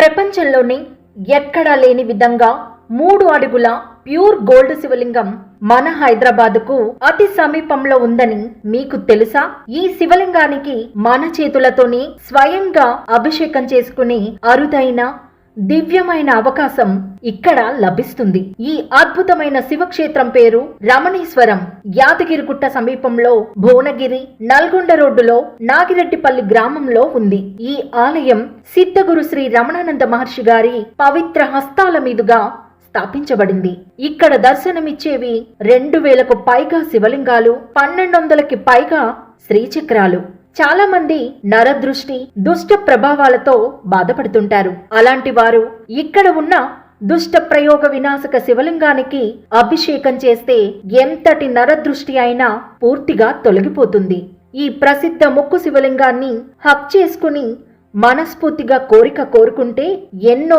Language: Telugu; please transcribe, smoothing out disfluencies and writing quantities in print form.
ప్రపంచంలోనే ఎక్కడా లేని విధంగా 3 అడుగుల ప్యూర్ గోల్డ్ శివలింగం మన హైదరాబాద్కు అతి సమీపంలో ఉందని మీకు తెలుసా? ఈ శివలింగానికి మన చేతులతోనే స్వయంగా అభిషేకం చేసుకునే అరుదైన దివ్యమైన అవకాశం ఇక్కడ లభిస్తుంది. ఈ అద్భుతమైన శివక్షేత్రం పేరు రమణేశ్వరం. యాదగిరిగుట్ట సమీపంలో భువనగిరి నల్గొండ రోడ్డులో నాగిరెడ్డిపల్లి గ్రామంలో ఉంది. ఈ ఆలయం సిద్ధగురు శ్రీ రమణానంద మహర్షి గారి పవిత్ర హస్తాల మీదుగా స్థాపించబడింది. ఇక్కడ దర్శనమిచ్చేవి 2000కు పైగా శివలింగాలు, 1200కి పైగా శ్రీచక్రాలు. చాలా మంది నరదృష్టి, దుష్ట ప్రభావాలతో బాధపడుతుంటారు. అలాంటి వారు ఇక్కడ ఉన్న దుష్ట ప్రయోగ వినాశక శివలింగానికి అభిషేకం చేస్తే ఎంతటి నరదృష్టి అయినా పూర్తిగా తొలగిపోతుంది. ఈ ప్రసిద్ధ మొక్కు శివలింగాన్ని హక్ చేసుకుని మనస్ఫూర్తిగా కోరిక కోరుకుంటే ఎన్నో